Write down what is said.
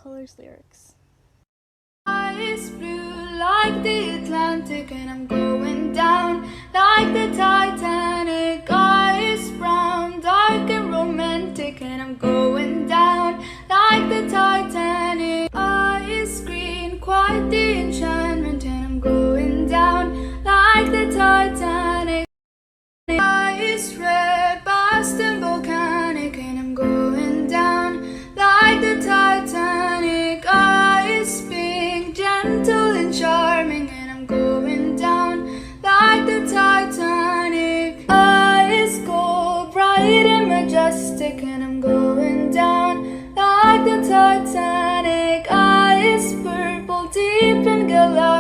Colors lyrics. Eyes blue like the Atlantic, and I'm going down like the Titanic. Eyes brown, dark and romantic, and I'm going down like the Titanic. Eyes green, quite the enchantment, and I'm going down like the Titanic. Eyes red, vast and volcanic, and I'm going down like the Titanic. Eyes pink, gentle and charming, and I'm going down like the Titanic. Eyes gold, bright and majestic, and I'm going down like the Titanic. Eyes purple, deep and galactic.